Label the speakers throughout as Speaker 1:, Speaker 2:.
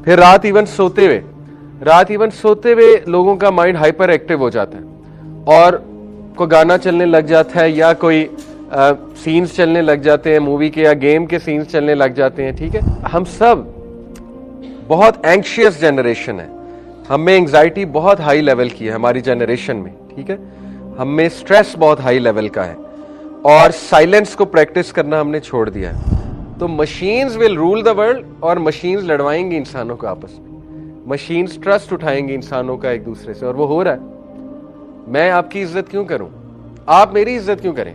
Speaker 1: फिर रात इवन सोते हुए लोगों का माइंड हाइपर एक्टिव हो जाता है और कोई गाना चलने लग जाता है या कोई सीन्स चलने लग जाते हैं मूवी के या गेम के सीन्स चलने लग जाते हैं। ठीक है, हम सब बहुत एंग्शियस जनरेशन है, हम में एंग्जाइटी बहुत हाई लेवल की है हमारी जनरेशन में। ठीक है, हम में स्ट्रेस बहुत हाई लेवल का है और साइलेंस को प्रैक्टिस करना हमने छोड़ दिया है। तो machines will rule the world और मशीन्स लड़वाएंगी इंसानों को आपस में, मशीन्स ट्रस्ट उठाएंगी इंसानों का एक दूसरे से, और वो हो रहा है। मैं आपकी इज्जत क्यों करूं, आप मेरी इज्जत क्यों करें?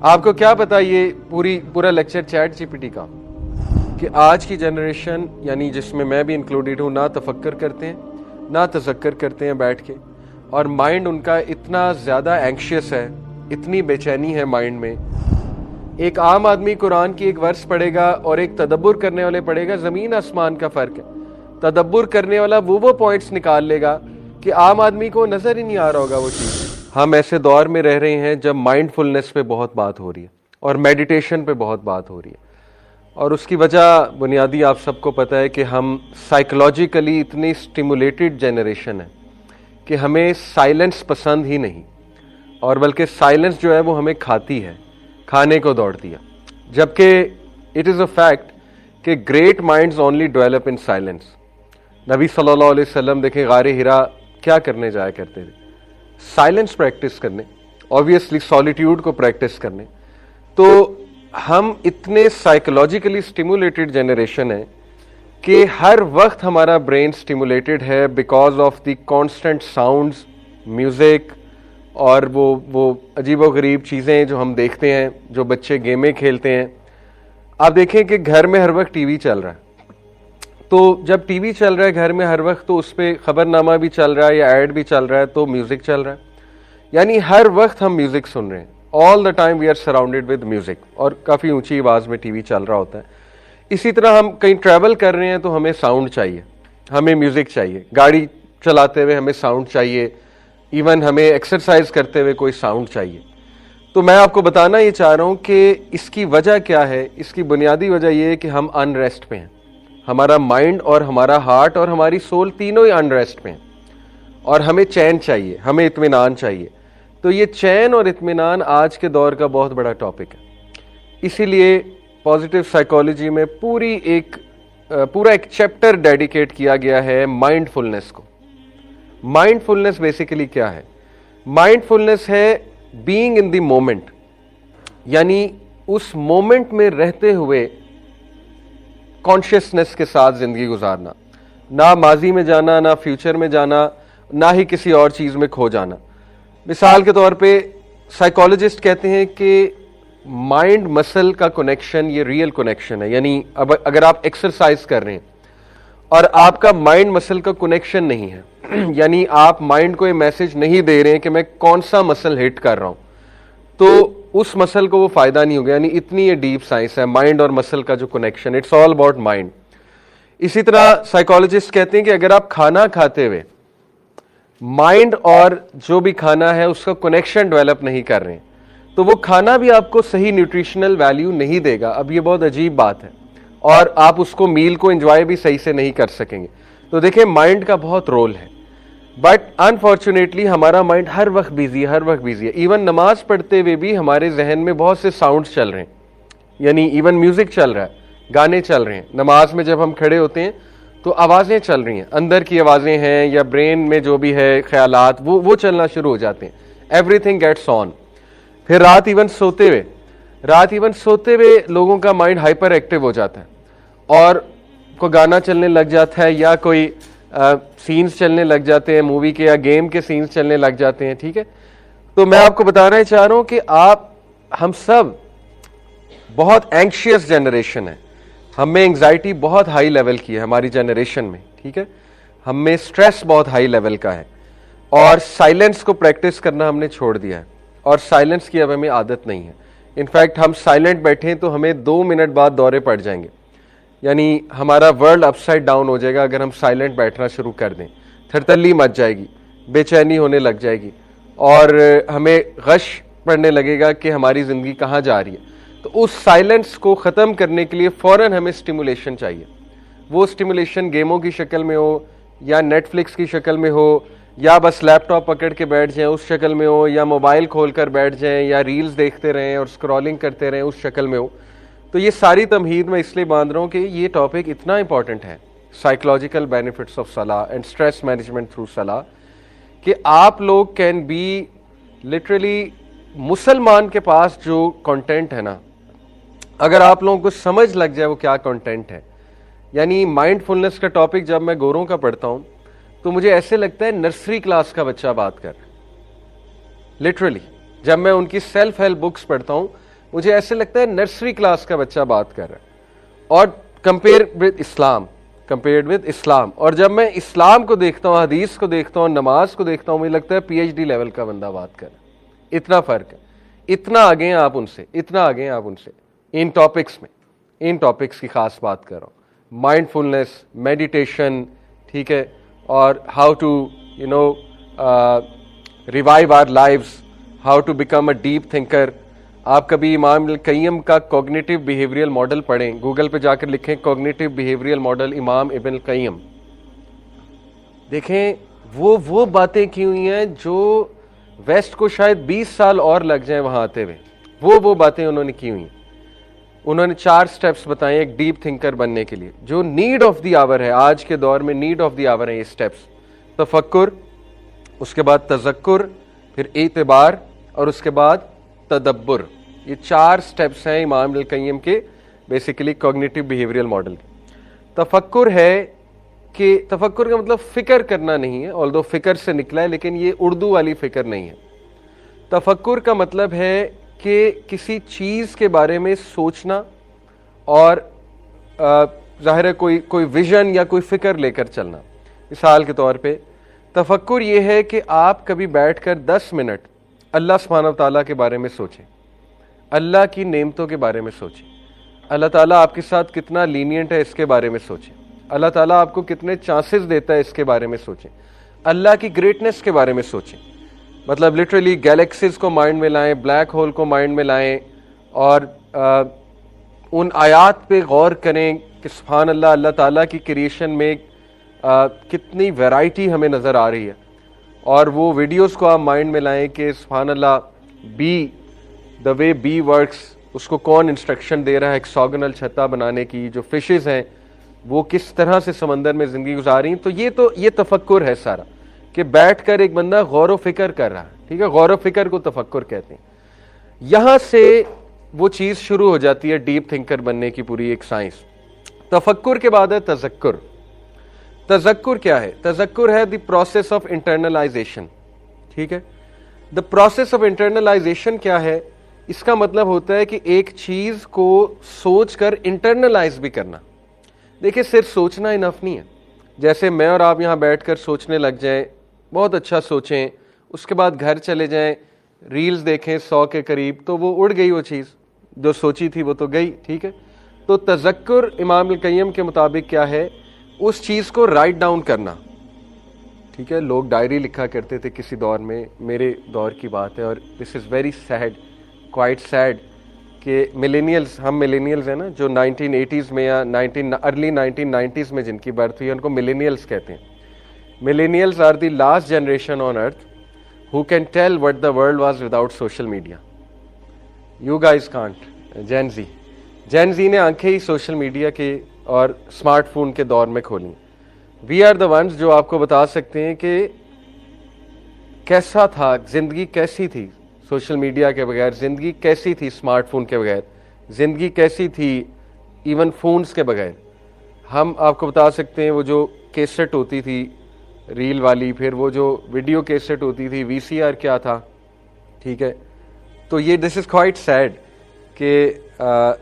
Speaker 1: आपको क्या पता ये पूरा लेक्चर चैट जीपीटी का, कि आज की जनरेशन यानी जिसमें मैं भी इंक्लूडेड हूं, ना तफक्कर करते हैं ना तज़क्कर करते हैं बैठ के, और माइंड उनका इतना ज़्यादा एंग्शियस है, इतनी बेचैनी है माइंड में। एक आम आदमी कुरान की एक वर्स पढ़ेगा और एक तदब्बुर करने वाले पढ़ेगा, ज़मीन आसमान का फ़र्क है। तदब्बुर करने वाला वो पॉइंट्स निकाल लेगा कि आम आदमी को नज़र ही नहीं आ रहा होगा वो चीज़। हम ऐसे दौर में रह रहे हैं जब माइंडफुलनेस पे बहुत बात हो रही है और मेडिटेशन पे बहुत बात हो रही है, और उसकी वजह बुनियादी आप सबको पता है कि हम साइकोलॉजिकली इतनी स्टिमुलेटेड जनरेशन है कि हमें साइलेंस पसंद ही नहीं, और बल्कि साइलेंस जो है वो हमें खाती है, खाने को दौड़ती है। जबकि इट इज़ अ फैक्ट कि great minds only develop in silence. नबी सल्लल्लाहु अलैहि वसल्लम देखें गारे हिरा क्या करने जाया करते थे, साइलेंस प्रैक्टिस करने, ऑब्वियसली सॉलिट्यूड को प्रैक्टिस करने। तो हम इतने साइकोलॉजिकली स्टिमुलेटेड जनरेशन है कि हर वक्त हमारा ब्रेन स्टिमुलेटेड है because of the constant sounds, music और वो अजीबोगरीब चीज़ें जो हम देखते हैं, जो बच्चे गेमें खेलते हैं। आप देखें कि घर में हर वक्त टीवी चल रहा है, तो जब टीवी चल रहा है घर में हर वक्त, तो उस पर खबरनामा भी चल रहा है या ऐड भी चल रहा है, तो म्यूजिक चल रहा है, यानी हर वक्त हम म्यूजिक सुन रहे हैं। All the time we are surrounded with music, और काफ़ी ऊंची आवाज़ में टीवी चल रहा होता है। इसी तरह हम कहीं ट्रैवल कर रहे हैं तो हमें साउंड चाहिए, हमें म्यूजिक चाहिए, गाड़ी चलाते हुए हमें साउंड चाहिए, इवन हमें एक्सरसाइज करते हुए कोई साउंड चाहिए। तो मैं आपको बताना ये चाह रहा हूँ कि इसकी वजह क्या है। इसकी बुनियादी वजह यह है कि हम अनरेस्ट पे हैं, हमारा माइंड और हमारा हार्ट और हमारी सोल तीनों ही अनरेस्ट पे हैं, और हमें चैन चाहिए, हमें इत्मीनान चाहिए। तो ये चैन और इत्मीनान आज के दौर का बहुत बड़ा टॉपिक है। इसीलिए पॉजिटिव साइकोलॉजी में पूरा एक चैप्टर डेडिकेट किया गया है माइंडफुलनेस को। माइंडफुलनेस बेसिकली क्या है? माइंडफुलनेस है बीइंग इन द मोमेंट, यानी उस मोमेंट में रहते हुए कॉन्शियसनेस के साथ जिंदगी गुजारना, ना माजी में जाना, ना फ्यूचर में जाना, ना ही किसी और चीज में खो जाना। मिसाल के तौर पे साइकोलॉजिस्ट कहते हैं कि माइंड मसल का कनेक्शन ये रियल कनेक्शन है, यानी अब अगर आप एक्सरसाइज कर रहे हैं और आपका माइंड मसल का कनेक्शन नहीं है, यानी आप माइंड को ये मैसेज नहीं दे रहे हैं कि मैं कौन सा मसल हिट कर रहा हूं, तो उस मसल को वो फायदा नहीं होगा। यानी इतनी ये डीप साइंस है माइंड और मसल का जो connection, it's all about mind. इसी तरह साइकोलॉजिस्ट कहते हैं कि अगर आप खाना खाते हुए माइंड और जो भी खाना है उसका कनेक्शन डेवलप नहीं कर रहे हैं, तो वो खाना भी आपको सही न्यूट्रिशनल वैल्यू नहीं देगा। अब ये बहुत अजीब बात है, और आप उसको मील को एंजॉय भी सही से नहीं कर सकेंगे। तो देखिए माइंड का बहुत रोल है, बट अनफॉर्चुनेटली हमारा माइंड हर वक्त बिजी है। इवन नमाज पढ़ते हुए भी हमारे जहन में बहुत से साउंड्स चल रहे हैं, यानी इवन म्यूजिक चल रहा है, गाने चल रहे हैं। नमाज में जब हम खड़े होते हैं तो आवाज़ें चल रही हैं, अंदर की आवाज़ें हैं या ब्रेन में जो भी है ख्यालात वो चलना शुरू हो जाते हैं। Everything gets on. फिर रात इवन सोते हुए लोगों का माइंड हाइपर एक्टिव हो जाता है और कोई गाना चलने लग जाता है या कोई सीन्स चलने लग जाते हैं मूवी के या गेम के सीन्स चलने लग जाते हैं। ठीक है, तो मैं आपको बताना चाह रहा हूं कि हम सब बहुत एंग्शियस जनरेशन है, हम में एंग्जाइटी बहुत हाई लेवल की है हमारी जनरेशन में। ठीक है, हम में स्ट्रेस बहुत हाई लेवल का है, और साइलेंस को प्रैक्टिस करना हमने छोड़ दिया है, और साइलेंस की अब हमें आदत नहीं है। इनफैक्ट हम साइलेंट बैठे तो हमें 2 मिनट बाद दौरे पड़ जाएंगे, यानी हमारा वर्ल्ड अपसाइड डाउन हो जाएगा अगर हम साइलेंट बैठना शुरू कर दें। थरथल्ली मच जाएगी, बेचैनी होने लग जाएगी, और हमें गश पड़ने लगेगा कि हमारी ज़िंदगी कहाँ जा रही है। तो उस साइलेंस को ख़त्म करने के लिए फ़ौरन हमें स्टिमुलेशन चाहिए, वो स्टिमुलेशन गेमों की शक्ल में हो, या नेटफ्लिक्स की शक्ल में हो, या बस लैपटॉप पकड़ के बैठ जाएं उस शक्ल में हो, या मोबाइल खोल कर बैठ जाएं, या रील्स देखते रहें और स्क्रॉलिंग करते रहें उस शक्ल में हो। तो ये सारी तमहीद मैं इसलिए बांध रहा हूँ कि ये टॉपिक इतना इंपॉर्टेंट है, साइकोलॉजिकल बेनिफिट्स ऑफ सलाह एंड स्ट्रेस मैनेजमेंट थ्रू सलाह, कि आप लोग कैन बी लिटरली, मुसलमान के पास जो कंटेंट है ना, अगर आप लोगों को समझ लग जाए वो क्या कंटेंट है, यानी माइंडफुलनेस का टॉपिक जब मैं गोरों का पढ़ता हूं तो मुझे ऐसे लगता है नर्सरी क्लास का बच्चा बात कर रहा है। लिटरली जब मैं उनकी सेल्फ हेल्प बुक्स पढ़ता हूं मुझे ऐसे लगता है नर्सरी क्लास का बच्चा बात कर रहा है, और कंपेयर्ड विद इस्लाम। और जब मैं इस्लाम को देखता हूं, हदीस को देखता हूं, नमाज को देखता हूं, मुझे लगता है PhD लेवल का बंदा बात कर रहा है। इतना फर्क है, इतना आगे हैं आप उनसे, इतना आगे हैं आप उनसे इन टॉपिक्स में। इन टॉपिक्स की खास बात कर रहा हूं, माइंडफुलनेस, मेडिटेशन, ठीक है, और how to revive our lives, how to become a deep thinker. आप कभी इमाम अल क़य्यम का कॉग्निटिव बिहेवियरल मॉडल पढ़ें, गूगल पे जाकर लिखें कॉग्निटिव बिहेवियरल मॉडल इमाम इब्न अल क़य्यम, देखें वो बातें की हुई हैं जो वेस्ट को शायद 20 साल और लग जाएं वहां आते हुए। वो बातें उन्होंने की हुई हैं। उन्होंने 4 स्टेप्स बताए एक डीप थिंकर बनने के लिए, जो नीड ऑफ द आवर है, आज के दौर में नीड ऑफ द आवर है ये स्टेप्स। तफक्कुर, उसके बाद तज़क्कुर, फिर एतबार, और उसके बाद तदब्बुर। ये 4 स्टेप्स हैं इमाम अल क़य्यम के बेसिकली कॉग्निटिव बिहेवियरल मॉडल के। तफक्कुर है कि तफक्कुर का मतलब फिक्र करना नहीं है, ऑल्दो फिक्र से निकला है, लेकिन ये उर्दू वाली फिक्र नहीं है। तफक्कुर का मतलब है कि किसी चीज़ के बारे में सोचना और जाहिर है कोई विजन या कोई फिक्र लेकर चलना। मिसाल के तौर पे तफक्कुर ये है कि आप कभी बैठकर 10 मिनट अल्लाह सुब्हानहू व तआला के बारे में सोचें, अल्लाह की नेमतों के बारे में सोचें, अल्लाह ताला आपके साथ कितना लीनियंट है इसके बारे में सोचें, अल्लाह ताला आपको कितने चांसेस देता है इसके बारे में सोचें, अल्लाह की ग्रेटनेस के बारे में सोचें। मतलब लिटरली गैलेक्सीज को माइंड में लाएं, ब्लैक होल को माइंड में लाएं, और उन आयात पे गौर करें कि सुभान अल्लाह, अल्लाह ताला की क्रिएशन में कितनी वैरायटी हमें नज़र आ रही है। और वो वीडियोस को आप माइंड में लाएं कि सुभान अल्लाह, by the way be works, उसको कौन इंस्ट्रक्शन दे रहा है हेक्सागोनल छत्ता बनाने की, जो फिशेस हैं वो किस तरह से समंदर में ज़िंदगी गुजारी। तो ये तफक्कुर है सारा, कि बैठकर एक बंदा गौर व फिक्र कर रहा है, ठीक है, गौर व फिक्र को तफक्कुर कहते हैं। यहां से वो चीज़ शुरू हो जाती है डीप थिंकर बनने की पूरी एक साइंस। तफक्कुर के बाद है तज़क्कुर। तज़क्कुर क्या है? तज़क्कुर है द प्रोसेस ऑफ इंटरनलाइजेशन, ठीक है। द प्रोसेस ऑफ इंटरनलाइजेशन क्या है? इसका मतलब होता है कि एक चीज़ को सोचकर इंटरनलाइज भी करना। देखिए, सिर्फ सोचना इनफ नहीं है। जैसे मैं और आप यहाँ बैठकर सोचने लग जाएं, बहुत अच्छा सोचें, उसके बाद घर चले जाएं, रील्स देखें 100 के करीब, तो वो उड़ गई, वो चीज़ जो सोची थी वो तो गई, ठीक है। तो तज़क्कुर इमाम अल क़य्यम के मुताबिक क्या है? उस चीज़ को राइट डाउन करना, ठीक है। लोग डायरी लिखा करते थे किसी दौर में, मेरे दौर की बात है, और this is very sad, quite sad, कि मिलेनियल्स, हम मिलेनियल्स हैं ना, जो 1980s में या अर्ली 1990s में जिनकी बर्थ हुई है, उनको मिलेनियल्स कहते हैं। Millennials are the last generation on earth who can tell what the world was without social media. You guys can't. Gen Z ने आंखें ही सोशल मीडिया के और स्मार्टफोन के दौर में खोली। वी आर द वंस जो आपको बता सकते हैं कि कैसा था, जिंदगी कैसी थी सोशल मीडिया के बगैर, जिंदगी कैसी थी स्मार्टफोन के बगैर, जिंदगी कैसी थी इवन फोन्स के बगैर। हम आपको बता सकते हैं वो जो कैसेट होती थी रील वाली, फिर वो जो वीडियो कैसेट होती थी, VCR क्या था, ठीक है। तो ये दिस इज़ क्वाइट सैड कि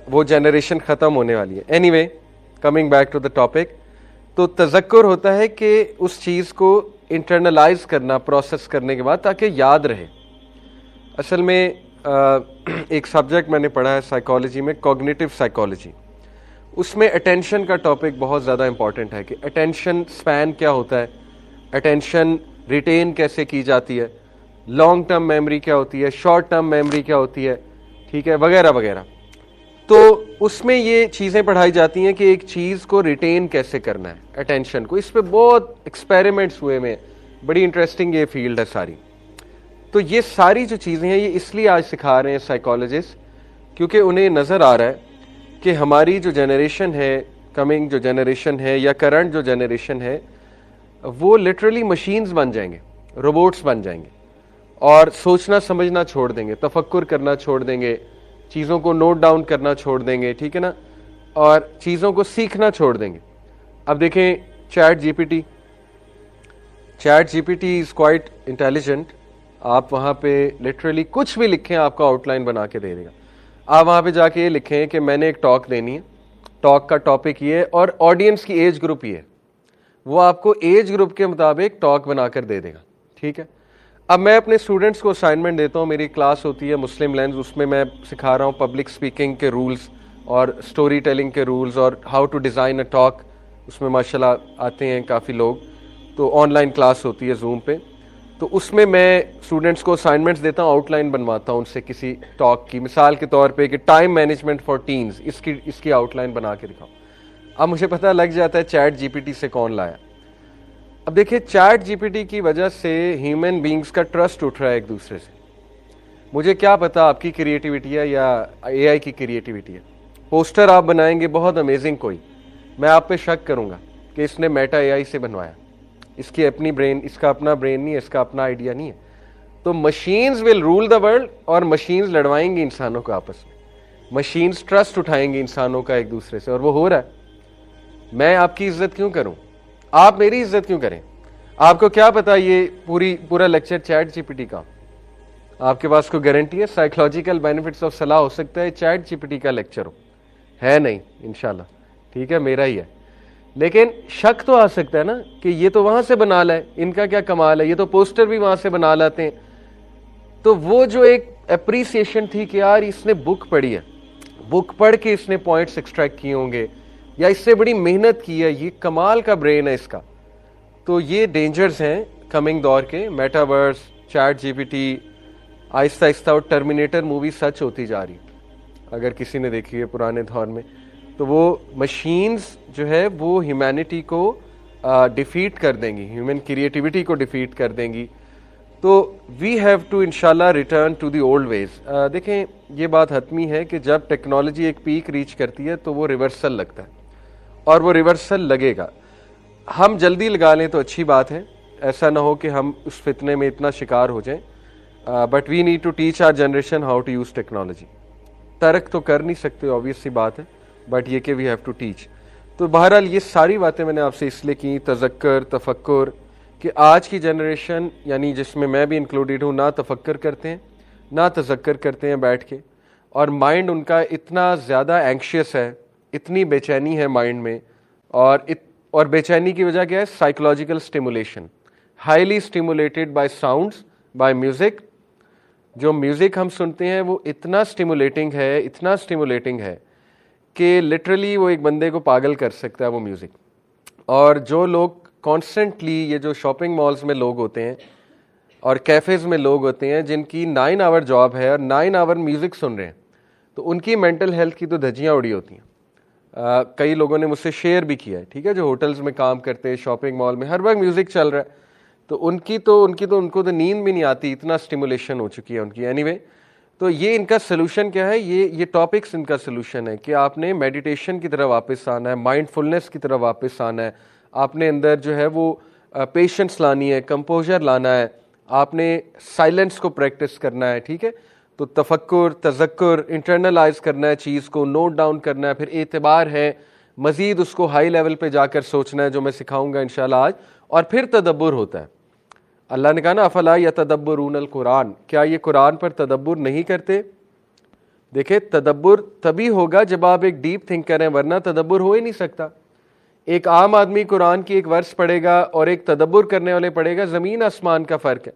Speaker 1: वो जनरेशन ख़त्म होने वाली है। Anyway, coming back to the topic, तो तज़क्कुर होता है कि उस चीज़ को इंटरनलाइज करना, प्रोसेस करने के बाद, ताकि याद रहे। असल में एक सब्जेक्ट मैंने पढ़ा है साइकोलॉजी में, कॉग्निटिव साइकोलॉजी, उसमें अटेंशन का टॉपिक बहुत ज़्यादा इंपॉर्टेंट है कि अटेंशन स्पैन क्या होता है, अटेंशन रिटेन कैसे की जाती है, लॉन्ग टर्म मेमोरी क्या होती है, शॉर्ट टर्म मेमोरी क्या होती है, ठीक है, वगैरह वगैरह। तो उसमें ये चीज़ें पढ़ाई जाती हैं कि एक चीज़ को रिटेन कैसे करना है, अटेंशन को। इस पे बहुत एक्सपेरिमेंट्स हुए में, बड़ी इंटरेस्टिंग ये फील्ड है सारी। तो ये सारी जो चीज़ें हैं ये इसलिए आज सिखा रहे हैं साइकोलॉजिस्ट, क्योंकि उन्हें नज़र आ रहा है कि हमारी जो जनरेशन है, कमिंग जो जनरेशन है या करंट जो जनरेशन है, वो लिटरली मशीन्स बन जाएंगे, रोबोट्स बन जाएंगे और सोचना समझना छोड़ देंगे, तफक्कुर करना छोड़ देंगे, चीज़ों को नोट डाउन करना छोड़ देंगे, ठीक है ना, और चीज़ों को सीखना छोड़ देंगे। अब देखें chat GPT is quite intelligent. आप वहाँ पे लिटरली कुछ भी लिखें, आपको आउटलाइन बना के दे देगा। आप वहाँ पे जाके ये लिखें कि मैंने एक टॉक देनी है, टॉक का टॉपिक ये है और ऑडियंस की एज ग्रुप ये है, वो आपको एज ग्रुप के मुताबिक टॉक बनाकर दे देगा, ठीक है। अब मैं अपने स्टूडेंट्स को असाइनमेंट देता हूँ, मेरी क्लास होती है मुस्लिम लेंस, उसमें मैं सिखा रहा हूँ पब्लिक स्पीकिंग के रूल्स और स्टोरी टेलिंग के रूल्स और how to design a talk. उसमें माशाल्लाह आते हैं काफ़ी लोग, तो ऑनलाइन क्लास होती है जूम पे। तो उसमें मैं स्टूडेंट्स को असाइनमेंट्स देता हूँ, आउटलाइन बनवाता हूँ उनसे किसी टॉक की, मिसाल के तौर पे कि टाइम मैनेजमेंट फॉर टीन्स, इसकी आउटलाइन बना के दिखाओ। अब मुझे पता लग जाता है चैट जीपीटी से कौन लाया। अब देखिए चैट जीपीटी की वजह से ह्यूमन बींग्स का ट्रस्ट उठ रहा है एक दूसरे से। मुझे क्या पता आपकी क्रिएटिविटी है या एआई की क्रिएटिविटी है। पोस्टर आप बनाएंगे बहुत अमेजिंग कोई, मैं आप पे शक करूंगा कि इसने मेटा एआई से बनवाया, इसकी अपनी ब्रेन, इसका अपना ब्रेन नहीं है, इसका अपना आइडिया नहीं है। तो machines will rule the world और मशीन्स लड़वाएंगी इंसानों को आपस में, मशीन्स ट्रस्ट उठाएंगी इंसानों का एक दूसरे से, और वो हो रहा है। मैं आपकी इज्जत क्यों करूं, आप मेरी इज्जत क्यों करें? आपको क्या पता ये पूरा लेक्चर चैट जीपीटी का, आपके पास कोई गारंटी है? साइकोलॉजिकल बेनिफिट्स ऑफ सलाह हो सकता है चैट जीपीटी का लेक्चर हो, है नहीं इंशाल्लाह, ठीक है, मेरा ही है। लेकिन शक तो आ सकता है ना कि ये तो वहां से बना लाए, इनका क्या कमाल है, ये तो पोस्टर भी वहां से बना लाते हैं। तो वो जो एक एप्रिसिएशन थी कि यार इसने बुक पढ़ी है, बुक पढ़ के इसने पॉइंट्स एक्सट्रैक्ट किए होंगे या इससे बड़ी मेहनत की है, ये कमाल का ब्रेन है इसका। तो ये डेंजर्स हैं कमिंग दौर के, metaverse, chat GPT, Aahista Aahista और टर्मिनेटर मूवी सच होती जा रही, अगर किसी ने देखी है पुराने दौर में। तो वो मशीन्स जो है वो ह्यूमैनिटी को डिफीट कर देंगी, ह्यूमन क्रिएटिविटी को डिफीट कर देंगी। तो वी हैव टू इंशाल्लाह return to the old ways. देखें ये बात हतमी है कि जब टेक्नोलॉजी एक पीक रीच करती है तो वो रिवर्सल लगता है, और वो रिवर्सल लगेगा। हम जल्दी लगा लें तो अच्छी बात है, ऐसा ना हो कि हम उस फितने में इतना शिकार हो जाएं। But we need to teach our generation how to use technology. तर्क तो कर नहीं सकते, ऑब्वियस सी बात है, बट ये कि वी हैव टू टीच। तो बहरहाल ये सारी बातें मैंने आपसे इसलिए की, तज़क्कर, तफक्कुर, कि आज की जनरेशन यानी जिसमें मैं भी इंक्लूडेड हूँ, ना तफक्कर करते हैं ना तज़क्कर करते हैं बैठ के, और माइंड उनका इतना ज़्यादा एंक्शियस है, इतनी बेचैनी है माइंड में, और बेचैनी की वजह क्या है? Psychological stimulation, highly stimulated by sounds, by music. जो म्यूजिक हम सुनते हैं वो इतना स्टिमुलेटिंग है कि लिटरली वो एक बंदे को पागल कर सकता है वो म्यूजिक। और जो लोग कॉन्स्टेंटली, ये जो शॉपिंग मॉल्स में लोग होते हैं और कैफेज में लोग होते हैं जिनकी 9 आवर जॉब है और 9 आवर म्यूजिक सुन रहे हैं, तो उनकी मेंटल हेल्थ की तो धज्जियां उड़ी होती हैं। कई लोगों ने मुझसे शेयर भी किया है, ठीक है, जो होटल्स में काम करते हैं, शॉपिंग मॉल में हर वक्त म्यूजिक चल रहा है, तो उनको तो नींद भी नहीं आती, इतना स्टिमुलेशन हो चुकी है उनकी। एनीवे, तो ये इनका सोल्यूशन क्या है? ये टॉपिक्स इनका सोल्यूशन है कि आपने मेडिटेशन की तरफ वापस आना है, माइंडफुलनेस की तरफ वापस आना है, आपने अंदर जो है वो पेशेंस लानी है, कंपोजर लाना है, आपने साइलेंस को प्रैक्टिस करना है, ठीक है। तो तफक्कुर, तज़क्कुर, इंटरनलाइज करना है चीज़ को, नोट डाउन करना है, फिर एतबार है, मज़ीद उसको हाई लेवल पे जाकर सोचना है, जो मैं सिखाऊंगा इंशाल्लाह आज, और फिर तदब्बुर होता है। अल्लाह ने कहा ना, अफला यतदब्बुरूनल कुरान, क्या ये कुरान पर तदब्बुर नहीं करते? देखिए, तदब्बुर तभी होगा जब आप एक डीप थिंकर हैं, वरना तदब्बुर हो ही नहीं सकता। एक आम आदमी कुरान की एक वर्स पढ़ेगा और एक तदब्बुर करने वाले पढ़ेगा, ज़मीन आसमान का फ़र्क है।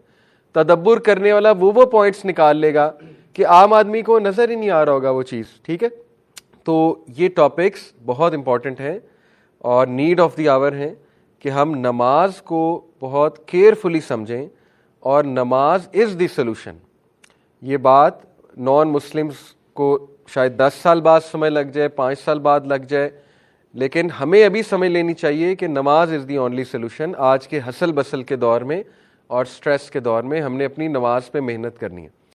Speaker 1: तदब्बुर करने वाला वो पॉइंट्स निकाल लेगा कि आम आदमी को नज़र ही नहीं आ रहा होगा वो चीज़, ठीक है। तो ये टॉपिक्स बहुत इंपॉर्टेंट हैं और नीड ऑफ द आवर हैं कि हम नमाज को बहुत केयरफुली समझें, और नमाज इज़ द सोल्यूशन। ये बात नॉन मुस्लिम्स को शायद 10 साल बाद समय लग जाए, 5 साल बाद लग जाए, लेकिन हमें अभी समझ लेनी चाहिए कि नमाज इज़ दी ओनली सोल्यूशन। आज के हसल बसल के दौर में और स्ट्रेस के दौर में हमने अपनी नमाज पे मेहनत करनी है।